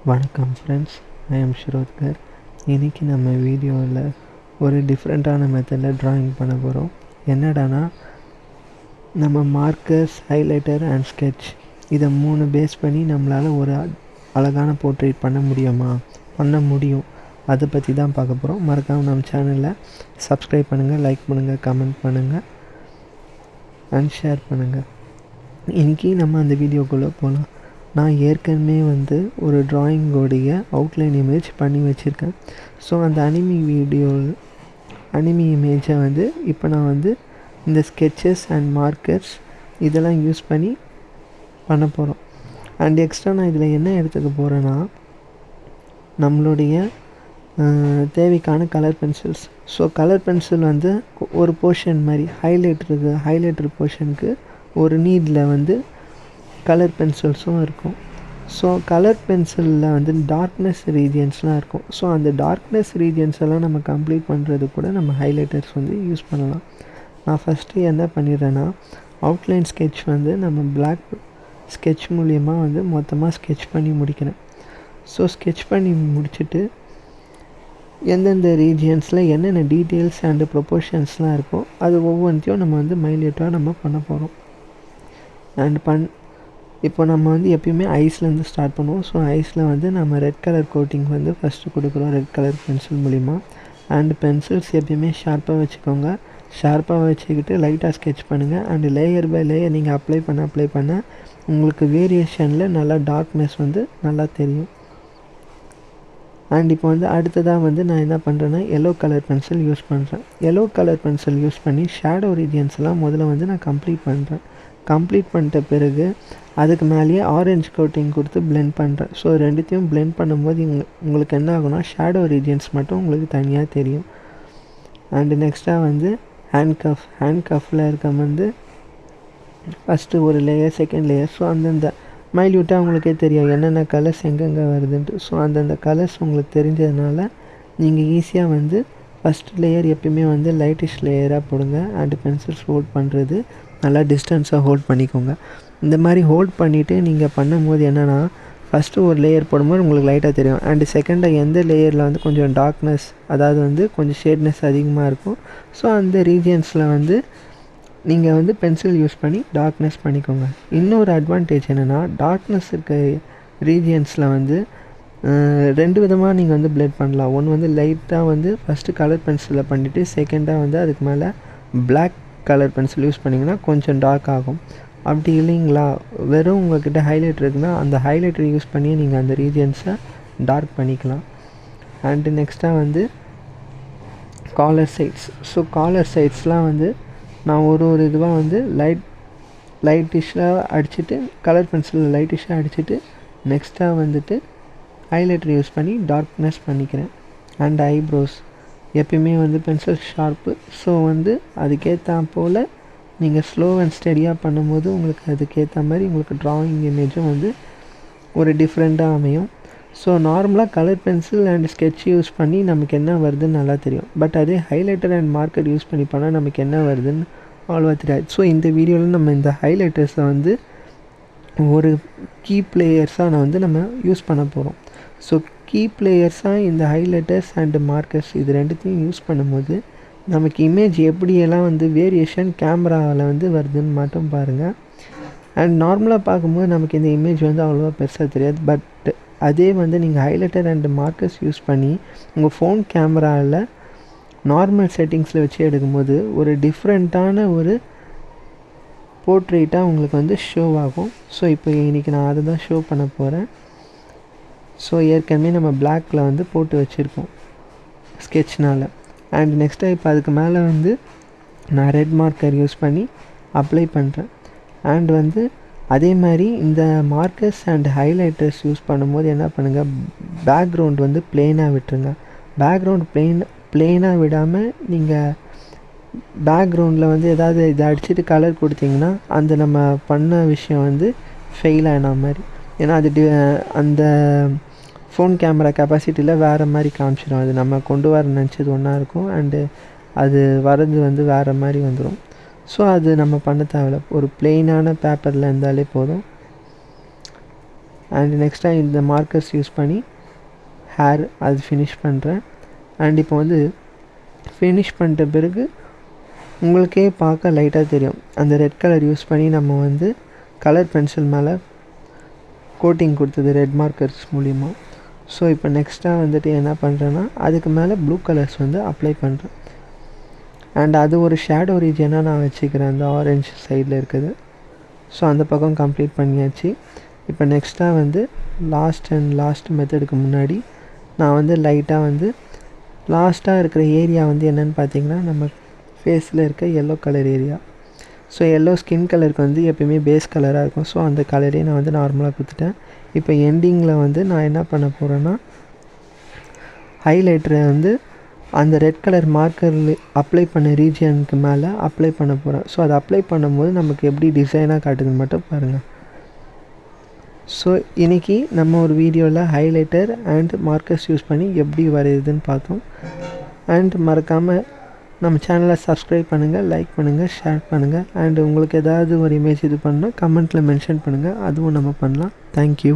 வணக்கம் friends, I am Shirodkar. இன்றைக்கி நம்ம வீடியோவில் ஒரு டிஃப்ரெண்ட்டான மெத்தடில் ட்ராயிங் பண்ண போகிறோம். என்னடானா, நம்ம மார்க்கர்ஸ், ஹைலைட்டர் அண்ட் ஸ்கெட்ச் இதை 3 பேஸ் பண்ணி நம்மளால் ஒரு அழகான போர்ட்ரேட் பண்ண முடியும். அதை பற்றி தான் பார்க்க போகிறோம். மறக்காமல் நம்ம சேனலில் சப்ஸ்கிரைப் பண்ணுங்கள், லைக் பண்ணுங்கள், கமெண்ட் பண்ணுங்கள் அண்ட் ஷேர் பண்ணுங்கள். இன்றைக்கி நம்ம அந்த வீடியோக்குள்ளே போகலாம். நான் ஏற்கனவே ஒரு ட்ராயிங்கோடைய அவுட்லைன் இமேஜ் பண்ணி வச்சுருக்கேன். ஸோ அந்த அனிமி இமேஜை இப்போ நான் இந்த ஸ்கெட்சஸ் அண்ட் மார்க்கர்ஸ் இதெல்லாம் யூஸ் பண்ணி பண்ண போகிறோம். அண்ட் எக்ஸ்ட்ரா நான் இதில் என்ன எடுத்துக்க போகிறேன்னா, நம்மளுடைய தேவைக்கான colour pencils. So colour pencil ஒரு போர்ஷன் மாதிரி ஹைலைட்டர் போர்ஷனுக்கு ஒரு நீடில் கலர் பென்சில்ஸும் இருக்கும். ஸோ கலர் பென்சிலில் டார்க்னஸ் ரீஜியன்ஸ்லாம் இருக்கும். ஸோ அந்த டார்க்னஸ் ரீஜியன்ஸ் எல்லாம் நம்ம கம்ப்ளீட் பண்ணுறது கூட நம்ம ஹைலைட்டர்ஸ் யூஸ் பண்ணலாம். நான் ஃபஸ்ட்டு என்ன பண்ணிடுறேன்னா, அவுட்லைன் ஸ்கெட்ச் நம்ம பிளாக் ஸ்கெட்ச் மூலியமாக மொத்தமாக ஸ்கெட்ச் பண்ணி முடிக்கிறேன். ஸோ ஸ்கெட்ச் பண்ணி முடிச்சுட்டு எந்தெந்த ரீஜியன்ஸில் என்னென்ன டீட்டெயில்ஸ் அண்டு ப்ரொப்போர்ஷன்ஸ்லாம் இருக்கோ அது ஒவ்வொன்றையும் நம்ம மைல்யூட்டாக நம்ம பண்ண போகிறோம். அண்ட் இப்போ நம்ம எப்பயுமே ஐஸ்லேருந்து ஸ்டார்ட் பண்ணுவோம். ஸோ ஐஸில் நம்ம ரெட் கலர் கோட்டிங் ஃபஸ்ட்டு கொடுக்குறோம் ரெட் கலர் பென்சில் மூலிமா. அண்ட் பென்சில்ஸ் எப்பயுமே ஷார்ப்பாக வச்சுக்கோங்க. ஷார்ப்பாக வச்சுக்கிட்டு லைட்டாக ஸ்கெட்ச் பண்ணுங்கள். அண்டு லேயர் பை லேயர் நீங்கள் அப்ளை பண்ண உங்களுக்கு வேரியேஷனில் நல்லா டார்க்னஸ் நல்லா தெரியும். அண்ட் இப்போ அடுத்ததாக நான் என்ன பண்ணுறேன்னா, எல்லோ கலர் பென்சில் யூஸ் பண்ணுறேன். எல்லோ கலர் பென்சில் யூஸ் பண்ணி ஷேடோ ரீஜியன்ஸ்லாம் முதல்ல நான் கம்ப்ளீட் பண்ணிட்ட பிறகு அதுக்கு மேலேயே ஆரஞ்சு கோட்டிங் கொடுத்து பிளெண்ட் பண்ணுறேன். ஸோ ரெண்டுத்தையும் பிளெண்ட் பண்ணும்போது உங்களுக்கு என்ன ஆகும்னா, ஷேடோ ரீஜியன்ஸ் மட்டும் உங்களுக்கு தனியாக தெரியும். அண்டு நெக்ஸ்ட்டாக ஹேண்ட் கஃப்பில் இருக்க ஃபஸ்ட்டு ஒரு லேயர், செகண்ட் லேயர். ஸோ அந்தந்த மைல்யூட்டாக உங்களுக்கே தெரியும் என்னென்ன கலர்ஸ் எங்கெங்கே வருதுன்ட்டு. ஸோ அந்தந்த கலர்ஸ் உங்களுக்கு தெரிஞ்சதுனால நீங்கள் ஈஸியாக ஃபஸ்ட் லேயர் எப்பயுமே லைட்டிஷ் லேயராக போடுங்க. அண்டு பென்சில்ஸ் ஹோல்ட் பண்ணுறது நல்லா டிஸ்டன்ஸாக ஹோல்ட் பண்ணிக்கோங்க. இந்த மாதிரி ஹோல்ட் பண்ணிவிட்டு நீங்கள் பண்ணும்போது என்னென்னா, ஃபஸ்ட்டு ஒரு லேயர் போடும்போது உங்களுக்கு லைட்டாக தெரியும். அண்டு செகண்டாக எந்த லேயரில் கொஞ்சம் டார்க்னஸ், அதாவது கொஞ்சம் ஷேட்னஸ் அதிகமாக இருக்கும். ஸோ அந்த ரீஜியன்ஸில் நீங்கள் பென்சில் யூஸ் பண்ணி டார்க்னஸ் பண்ணிக்கோங்க. இன்னொரு அட்வான்டேஜ் என்னென்னா, டார்க்னஸ் இருக்க ரீஜியன்ஸில் 2 விதமாக நீங்கள் பிளெண்ட் பண்ணலாம். ஒன்று லைட்டாக ஃபஸ்ட்டு கலர் பென்சிலில் பண்ணிவிட்டு செகண்டாக அதுக்கு மேலே பிளாக் கலர் பென்சில் யூஸ் பண்ணிங்கன்னா கொஞ்சம் டார்க் ஆகும். அப்படி இல்லைங்களா, வெறும் உங்கள்கிட்ட ஹைலைட்டர் இருக்குன்னா அந்த ஹைலைட்டர் யூஸ் பண்ணி நீங்கள் அந்த ரீஜியன்ஸை டார்க் பண்ணிக்கலாம். அண்டு நெக்ஸ்ட்டாக காலர் சைட்ஸ். ஸோ காலர் சைட்ஸ்லாம் நான் ஒரு இதுவாக லைட்டிஷாக அடிச்சுட்டு, கலர் பென்சிலில் லைட்டிஷாக அடிச்சுட்டு நெக்ஸ்ட்டாக ஹைலைட்டர் யூஸ் பண்ணி டார்க்னஸ் பண்ணிக்கிறேன். அண்ட் ஐப்ரோஸ் எப்பயுமே பென்சில் ஷார்ப்பு. ஸோ அதுக்கேற்ற போல் நீங்கள் ஸ்லோ அண்ட் ஸ்டெடியாக பண்ணும்போது உங்களுக்கு அதுக்கேற்ற மாதிரி உங்களுக்கு ட்ராயிங் இமேஜும் ஒரு டிஃப்ரெண்ட்டாக அமையும். ஸோ நார்மலாக colour pencil and sketch use பண்ணி நமக்கு என்ன வருதுன்னு நல்லா தெரியும். பட் அதே ஹைலைட்டர் அண்ட் மார்க்கர் யூஸ் பண்ணி பண்ணால் நமக்கு என்ன வருதுன்னு அவ்வளோவா தெரியாது. ஸோ இந்த வீடியோவில் நம்ம இந்த ஹைலைட்டர்ஸை ஒரு கீ பிளேயர்ஸாக நம்ம யூஸ் பண்ண போகிறோம். ஸோ கீ பிளேயர்ஸாக இந்த ஹைலைட்டர்ஸ் அண்டு மார்க்கர்ஸ் இது ரெண்டுத்தையும் யூஸ் பண்ணும்போது நமக்கு இமேஜ் எப்படியெல்லாம் வேரியேஷன் கேமராவில் வருதுன்னு மட்டும் பாருங்கள். அண்ட் நார்மலாக பார்க்கும்போது நமக்கு இந்த இமேஜ் அவ்வளோவா பெருசாக தெரியாது. பட் அதே நீங்கள் ஹைலைட்டர் அண்டு மார்க்கர்ஸ் யூஸ் பண்ணி உங்கள் ஃபோன் கேமராவில் நார்மல் செட்டிங்ஸில் வச்சு எடுக்கும்போது ஒரு டிஃப்ரெண்ட்டான ஒரு போர்ட்ரேட்டாக உங்களுக்கு ஷோ ஆகும். ஸோ இப்போ இன்றைக்கி நான் அதை தான் ஷோ பண்ண போகிறேன். ஸோ ஏற்கனவே நம்ம பிளாக்கில் போட்டு வச்சுருக்கோம் ஸ்கெட்ச்னால். அண்ட் நெக்ஸ்ட்டாக இப்போ அதுக்கு மேலே நான் ரெட் மார்க்கர் யூஸ் பண்ணி அப்ளை பண்ணுறேன். அண்ட் அதே மாதிரி இந்த மார்க்கர்ஸ் அண்ட் ஹைலைட்டர்ஸ் யூஸ் பண்ணும்போது என்ன பண்ணுங்கள், பேக்ரவுண்ட் ப்ளெயினாக விட்டுருங்க. பேக்ரவுண்ட் ப்ளெயினாக விடாமல் நீங்கள் பேக்ரவுண்டில் ஏதாவது இதை அடிச்சுட்டு கலர் கொடுத்தீங்கன்னா அந்த நம்ம பண்ண விஷயம் ஃபெயில் ஆன மாதிரி. ஏன்னா அது அந்த ஃபோன் கேமரா கெப்பாசிட்டியில் வேறு மாதிரி காமிச்சிடும். அது நம்ம கொண்டு வர நினச்சது ஒன்றா இருக்கும், அண்டு அது வரது வேறு மாதிரி வந்துடும். ஸோ அது நம்ம பண்ண தேவையில்ல. ஒரு ப்ளெயினான பேப்பரில் இருந்தாலே போதும். அண்ட் நெக்ஸ்ட்டாக இந்த மார்க்கர்ஸ் யூஸ் பண்ணி ஹேர் அது ஃபினிஷ் பண்ணுறேன். அண்ட் இப்போ வந்து ஃபினிஷ் பண்ணிட்ட பிறகு உங்களுக்கே பார்க்க லைட்டாக தெரியும், அந்த ரெட் கலர் யூஸ் பண்ணி நம்ம வந்து கலர் பென்சில் மேலே கோட்டிங் கொடுத்தது ரெட் மார்க்கர்ஸ் மூலிமா. ஸோ இப்போ நெக்ஸ்ட்டாக வந்துட்டு என்ன பண்ணுறேன்னா அதுக்கு மேலே ப்ளூ கலர்ஸ் வந்து அப்ளை பண்ணுறேன். அண்ட் அது ஒரு ஷேடோ ரீஜனாக நான் வச்சுக்கிறேன், அந்த ஆரஞ்சு சைடில் இருக்குது. ஸோ அந்த பக்கம் கம்ப்ளீட் பண்ணியாச்சு. இப்போ நெக்ஸ்ட்டாக வந்து லாஸ்ட் மெத்தடுக்கு முன்னாடி நான் வந்து லைட்டாக வந்து லாஸ்ட்டாக இருக்கிற ஏரியா வந்து என்னென்னு பார்த்தீங்கன்னா நம்ம ஃபேஸில் இருக்க yellow colour area. So yellow skin கலருக்கு வந்து எப்பயுமே பேஸ் கலராக இருக்கும். ஸோ அந்த கலரே நான் வந்து நார்மலாக கொடுத்துட்டேன். இப்போ எண்டிங்கில் வந்து நான் என்ன பண்ண போகிறேன்னா ஹைலைட்டரை வந்து அந்த ரெட் கலர் மார்க்கரில் அப்ளை பண்ண ரீஜியனுக்கு மேலே அப்ளை பண்ண போகிறேன். ஸோ அதை அப்ளை பண்ணும்போது நமக்கு எப்படி டிசைனாக காட்டுதுன்னு மட்டும் பாருங்கள். ஸோ இன்றைக்கி நம்ம ஒரு வீடியோவில் ஹைலைட்டர் அண்ட் மார்க்கர்ஸ் யூஸ் பண்ணி எப்படி வரையுதுன்னு பார்த்தோம். அண்ட் மறக்காமல் நம்ம சேனலை சப்ஸ்கிரைப் பண்ணுங்கள், லைக் பண்ணுங்கள், ஷேர் பண்ணுங்கள். அண்ட் உங்களுக்கு ஏதாவது ஒரு இமேஜ் இது பண்ணால் கமெண்ட்டில் மென்ஷன் பண்ணுங்கள், அதுவும் நம்ம பண்ணலாம். தேங்க்யூ.